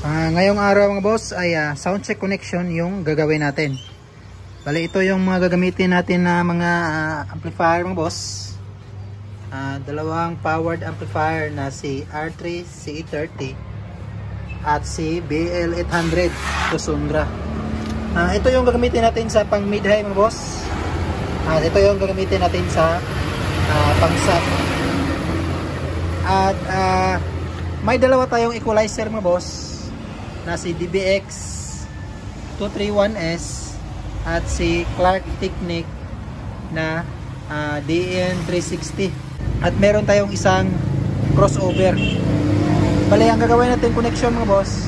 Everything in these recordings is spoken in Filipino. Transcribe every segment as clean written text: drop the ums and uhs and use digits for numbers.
Ngayong araw mga boss ay sound check connection yung gagawin natin. Bali ito yung mga gagamitin natin na mga amplifier mga boss. Dalawang powered amplifier na si R3 CE30 at si BL800 Tosundra. Ito yung gagamitin natin sa pang mid-high mga boss. At ito yung gagamitin natin sa pang sub. At may dalawa tayong equalizer mga boss na si DBX 231S at si Clark Technique na DN360, at meron tayong isang crossover. Bali ang gagawin natin connection mga boss,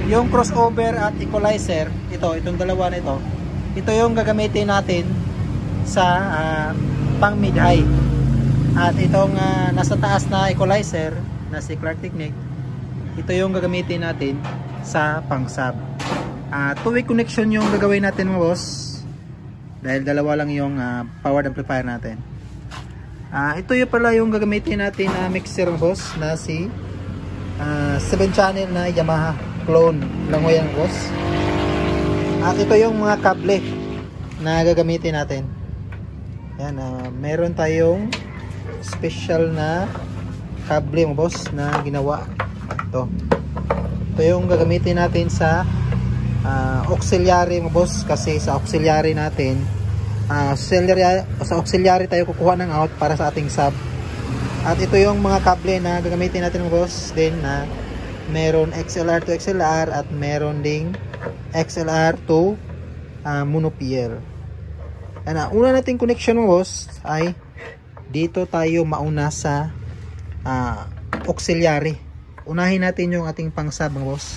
yung crossover at equalizer, itong dalawa na ito yung gagamitin natin sa pang mid high, at itong nasa taas na equalizer na si Clark Technique, ito yung gagamitin natin sa pang sub. Two-way connection yung gagawin natin mga boss, dahil dalawa lang yung powered amplifier natin. Ito yung pala yung gagamitin natin na mixer mga boss na si 7 channel na Yamaha clone lang yan boss. At ito yung mga kable na gagamitin natin. Yan, meron tayong special na kable mga boss na ginawa. Ito yung gagamitin natin sa auxiliary mga boss, kasi sa auxiliary natin sa auxiliary tayo kukuha ng out para sa ating sub. At ito yung mga kable na gagamitin natin mga boss din, na meron XLR to XLR at meron ding XLR to mono PL. Una nating connection mga boss ay dito tayo mauna sa auxiliary. Unahin natin yung ating pang sub mga boss.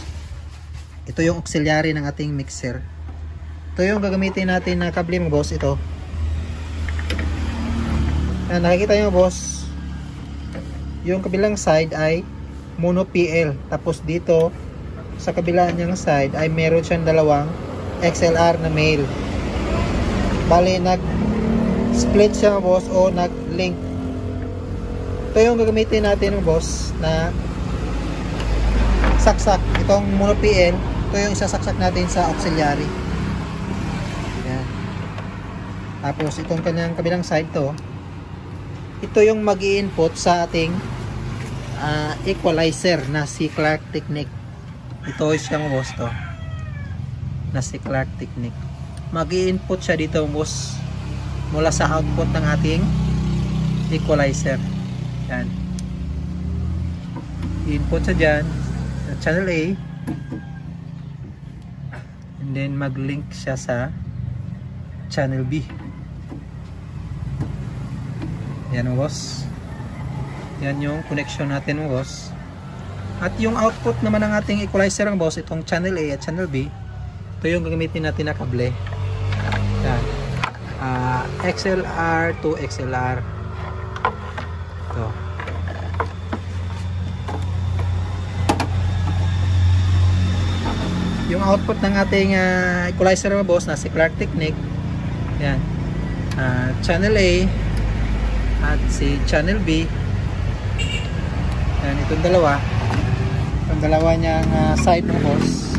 Ito yung auxiliary ng ating mixer. Ito yung gagamitin natin na kable mga boss. Ito. Nakikita nyo boss, yung kabilang side ay mono PL. Tapos dito sa kabila niyang side ay meron siyang dalawang XLR na male. Bali nag split siya mga boss, o nag link. Ito yung gagamitin natin mga boss na saksak. Itong mono PL, ito yung isasaksak natin sa auxiliary. Yan. Tapos itong kanyang kabilang side to, ito yung mag-i-input sa ating equalizer na si Clark Technique. Ito siya mga boss, to na si Clark Technique. Mag-i-input siya dito mga boss mula sa output ng ating equalizer. Yan. I-input siya dyan channel A, and then mag-link siya sa channel B. Yan mga boss, yan yung connection natin mga boss. At yung output naman ng ating equalizer mga boss, itong channel A at channel B, ito yung gagamitin natin na kable. Yan. XLR to XLR. Ito. Yung output ng ating equalizer mga boss na si Clark Technique, yan, channel A at si channel B. Yan, itong dalawa niyang side mga boss,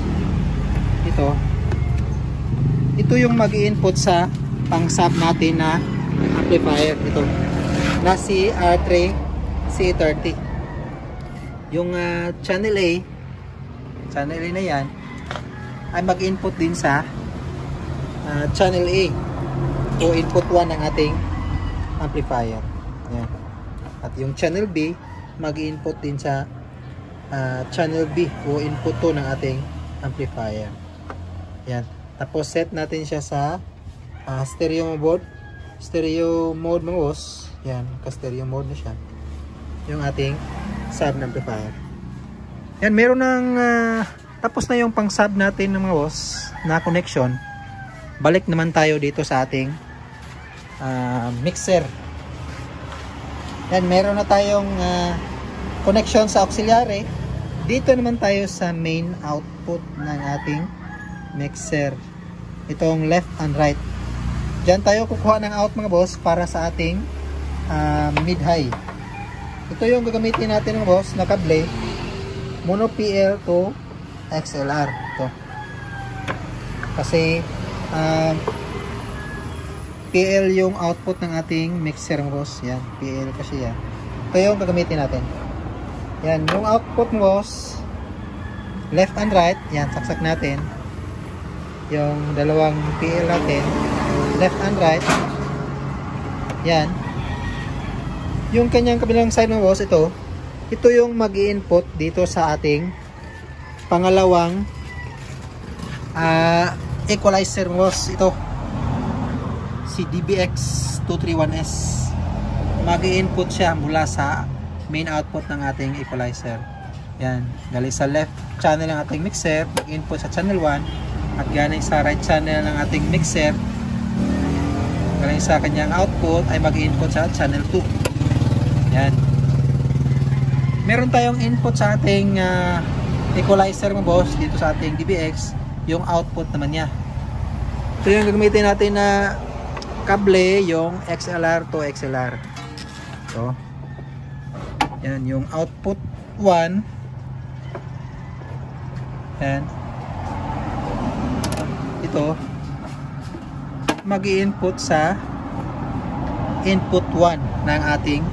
ito yung mag-i-input sa pang sub natin na amplifier, ito na si R3 CE30. Yung channel A na yan ay mag-input din sa channel A, o input 1 ng ating amplifier. Yan. At yung channel B mag-input din sa channel B, o input 2 ng ating amplifier. Yan. Tapos set natin siya sa stereo mode mga boss. Yan, ka-stereo mode na siya yung ating sub amplifier. Yan, meron ng tapos na yung pang sub natin ng mga boss na connection. Balik naman tayo dito sa ating mixer. Yan, meron na tayong connection sa auxiliary. Dito naman tayo sa main output ng ating mixer. Itong left and right. Diyan tayo kukuha ng out mga boss para sa ating mid-high. Ito yung gagamitin natin mga boss na kable, mono PL to XLR ito. Kasi PL yung output ng ating mixer mga boss. Yan, PL kasi yan. Ito yung gagamitin natin. Yan, yung output mga boss, left and right. Yan, saksak natin. Yung dalawang PL natin, left and right. Yan. Yung kanyang kabilang side mga boss, ito yung mag-i-input dito sa ating pangalawang equalizer mga boss. Ito si DBX231S, mag-i-input siya mula sa main output ng ating equalizer. Yan, galing sa left channel ng ating mixer, mag-input sa channel 1, at galing sa right channel ng ating mixer, galing sa kanyang output ay mag-input sa channel 2. Yan. Meron tayong input sa ating equalizer mga boss dito sa ating DBX, yung output naman niya. Ito yung gagamitin natin na kable, yung XLR to XLR. So, yan yung output 1. Yan. Ito mag-i-input sa input 1 ng ating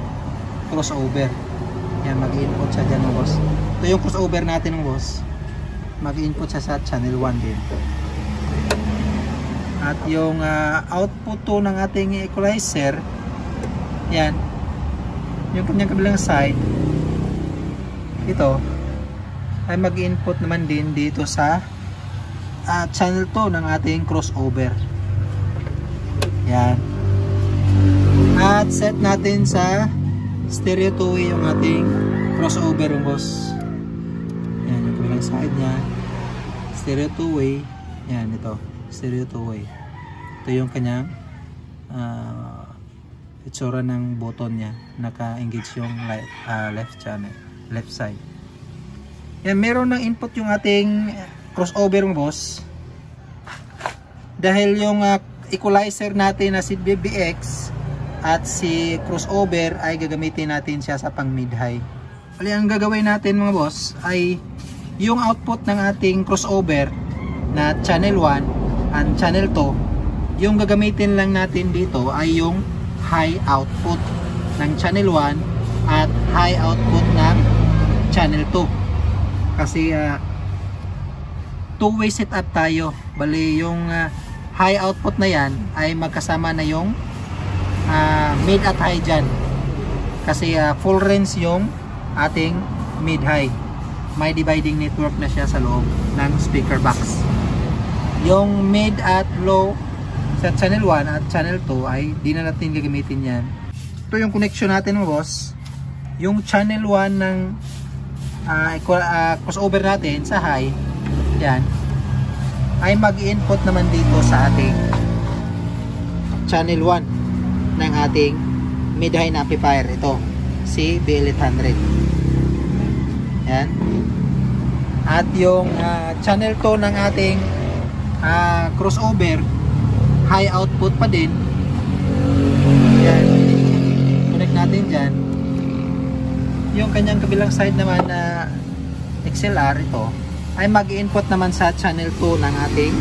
crossover. Yan, mag-i-input siya dyan mga boss. Ito yung crossover natin mga boss. Mag-i-input siya sa channel 1 din. At yung output 2 ng ating equalizer, yan, yung kanyang kabilang side, ito ay mag-input naman din dito sa channel 2 ng ating crossover. Yan. At set natin sa stereo 2-way yung ating crossover yung boss. Yan, yung kabilang side nya, stereo 2-way. Yan, ito stereo 2-way. Ito yung kanyang itsura ng button nya, naka-engage yung left channel, left side. Yan, meron ng input yung ating crossover mga boss, dahil yung equalizer natin na si BBX at si crossover ay gagamitin natin siya sa pang mid high. Bali, ang gagawin natin mga boss ay yung output ng ating crossover na channel 1 and channel 2, yung gagamitin lang natin dito ay yung high output ng channel 1 at high output ng channel 2. Kasi two-way setup tayo. Bali, yung high output na yan ay magkasama na yung mid at high dyan. Kasi full range yung ating mid high. May dividing network na siya sa loob ng speaker box. Yung mid at low sa channel 1 at channel 2 ay di na natin gagamitin yan. Ito yung connection natin mga boss. Yung channel 1 ng crossover natin sa high, yan, ay mag-input naman dito sa ating channel 1 ng ating mid-high na amplifier. Ito si BL800. Yan. At yung channel 2 ng ating crossover, high output pa din. Yan. Connect natin dyan. Yung kanyang kabilang side naman na XLR, ito ay mag-input naman sa channel 2 ng ating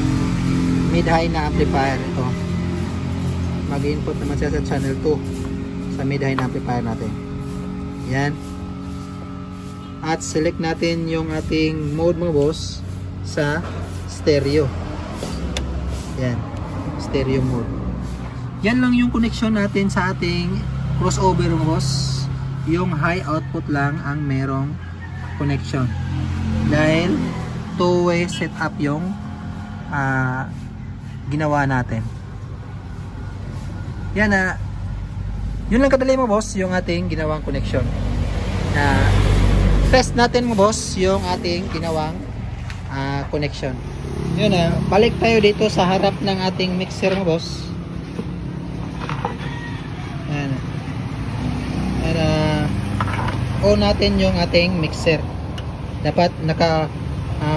mid-high na amplifier. Ito mag-input naman siya sa channel 2 sa mid-high na amplifier natin. Yan. At select natin yung ating mode mga boss sa stereo. Yan, stereo mode. Yan lang yung connection natin sa ating crossover mga boss. Yung high output lang ang merong connection, dahil two-way setup yung ginawa natin. Yan, yun lang kadali mo boss yung ating ginawang connection. Test natin mo boss yung ating ginawang connection. Yun, balik tayo dito sa harap ng ating mixer mo boss. Yan. On natin yung ating mixer. Dapat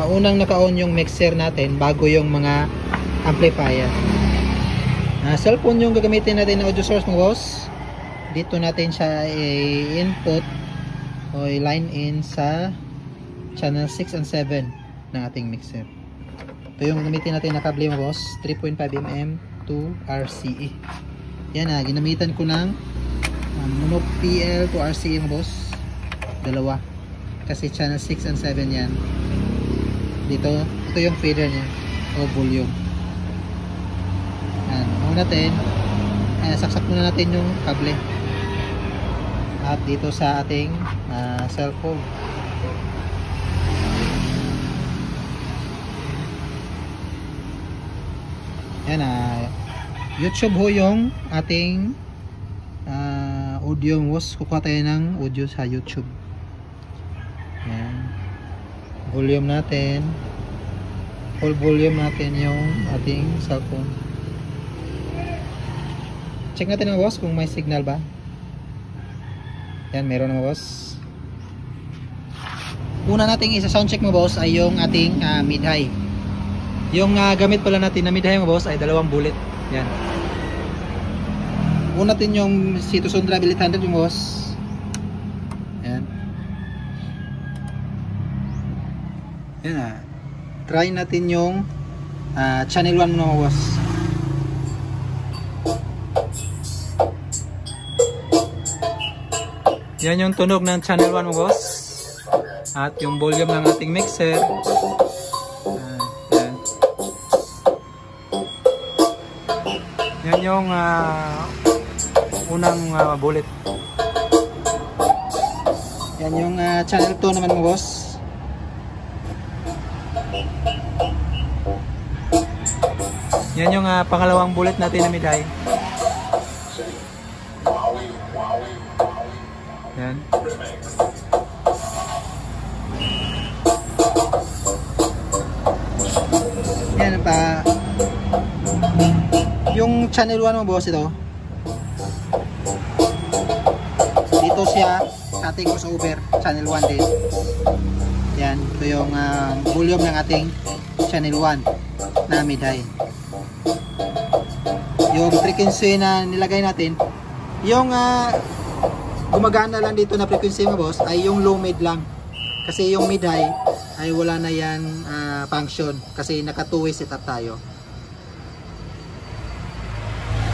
unang naka-on yung mixer natin bago yung mga amplifier. Cellphone yung gagamitin natin na audio source mga boss. Dito natin siya i-input o i-line in sa channel 6 and 7. ng ating mixer. Ito yung gamitin natin na kable mga boss, 3.5mm to RCA. Yan na, ginamitan ko ng mono PL to RCA mga boss, dalawa. Kasi channel 6 and 7 yan. Dito, ito yung fader niya o volume. Yan, muna natin, saksak muna natin yung kable. At dito sa ating cellphone. Yan YouTube ho yung ating audio was. Kukuha tayo ng audio sa YouTube. Yan. Volume natin. Full volume natin yung ating cellphone. Check natin mga boss kung may signal ba. Yan, meron mga boss. Una nating isa-sound check mga boss ay yung ating mid-high. Yung gamit pala natin na mid-high mga boss ay 2 bullet. Yan. Una natin yung Cetus Sondra 800 yung boss. Yan. Yan try natin yung channel 1 mga boss. Yan yung tunog ng channel 1 mga boss. At yung volume ng ating mixer. Yan yung unang bullet. Yan yung channel 2 naman mga boss. Yan yung pangalawang bullet natin na mid-high. Yan. Yan pa. Yung channel 1 mo boss ito. Dito siya sa ating crossover, channel 1 din. Yan, ito yung volume ng ating channel 1 na mid-high. Yung frequency na nilagay natin, yung gumagana lang dito na frequency mga boss ay yung low mid lang. Kasi yung mid-high ay wala na yan function kasi naka 2-way setup tayo.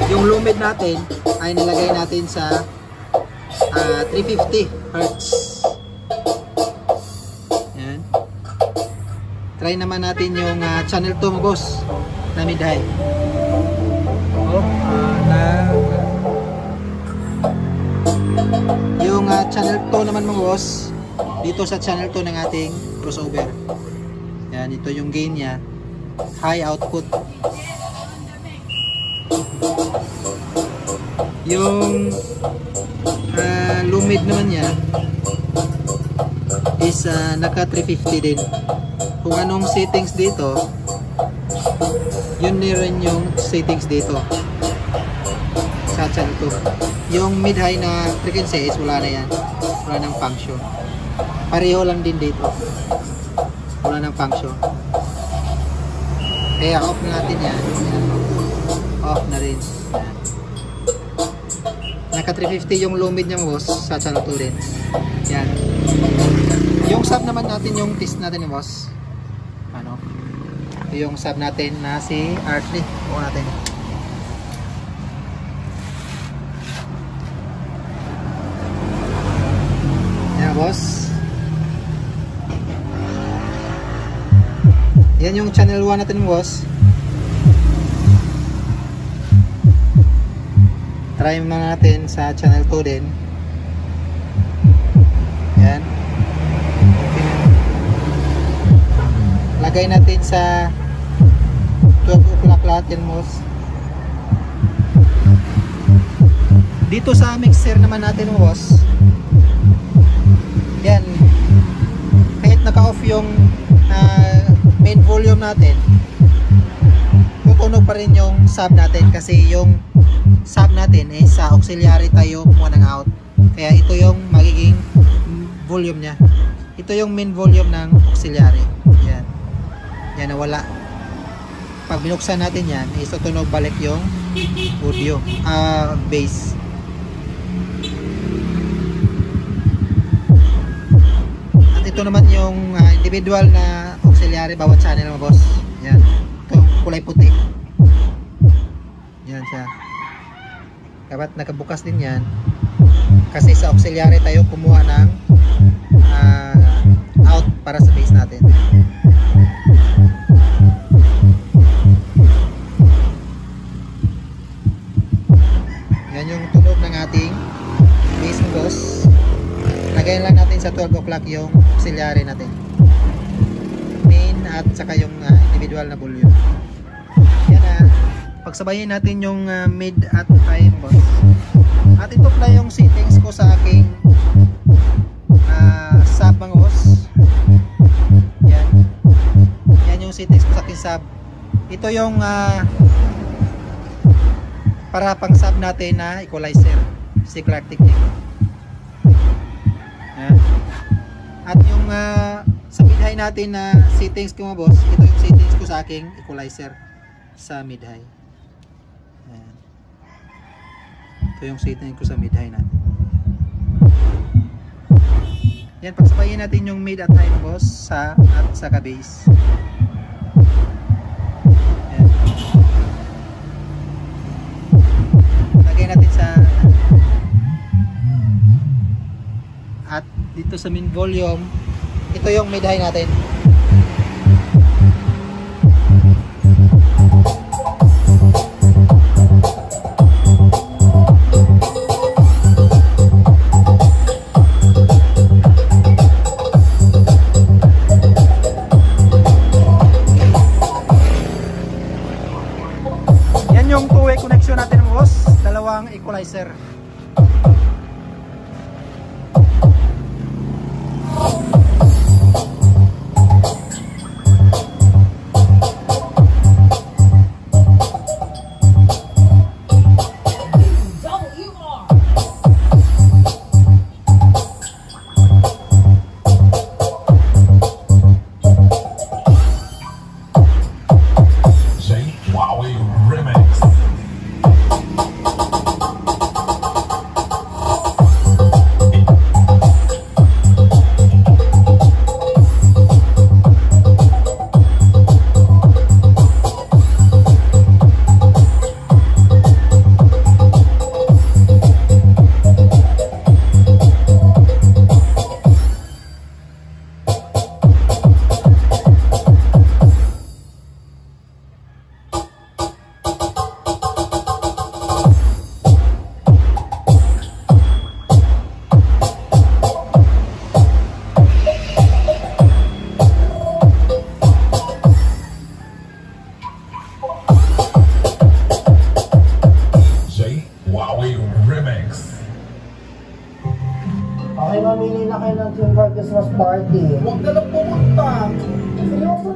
Yung low mid natin ay nilagay natin sa 350 Hz. Yan. Try naman natin yung channel 2 mga boss na mid-high. Yung channel 2 naman mga boss, dito sa channel 2 ng ating crossover. Yan, ito yung gain nya, high output. Yung low mid naman niya is naka 350 din. Kung anong settings dito, yun rin yung settings dito sa channel 2. Yung mid-high na frequency is wala na yan, wala nang function. Pareho lang din dito, wala nang function. Kaya off na natin yan. Off na rin. Naka 350 yung low mid niya boss sa channel 2 rin. Yan. Yung sub naman natin, yung test natin yung boss. Ano? Ito yung sub natin na si R3. Buka natin. Yan boss. Yan yung channel 1 natin boss. Try mo natin sa channel 2 din. Yan. Lagay natin sa 12 o'clock lahat yan boss. Dito sa mixer naman natin boss. Yan. Kahit naka-off yung main volume natin, tutunog pa rin yung sub natin kasi yung sub natin is auxiliary tayo kumuha ng out. Kaya ito yung magiging volume nya. Ito yung main volume ng auxiliary. Yan. Yan nawala. Pag binuksan natin yan, is tutunog balik yung audio, bass. At ito naman yung individual na auxiliary bawat channel mga boss. Yan. Ito kulay puti. Yan siya. Dapat nakabukas din yan. Kasi sa auxiliary tayo kumuha ng out para sa base natin. Yan yung tunog ng ating base mga boss. Lagayin lang natin sa 12 o'clock yung auxiliary natin. Main at saka yung individual na volume. Yan na. Pagsabayin natin yung mid at high boss. At ito pala yung settings ko sa aking sub mga boss. Yan. Yan yung settings ko sa aking sub. Ito yung para pang sub natin na equalizer. Si Clark Technique. Yan. At yung sa mid high natin na settings ko mga boss, ito yung settings ko sa aking equalizer sa mid high. Ito yung setting ko sa mid high natin. Yan, pagsabayin natin yung mid at high boss at saka bass. Yan. Lagay natin sa at dito sa main volume, ito yung mid high natin. Yung two-way connection natin boss, dalawang equalizer. Okay, mamili na kayo ng tune for Christmas party. Huwag na lang pumunta. Seryoso?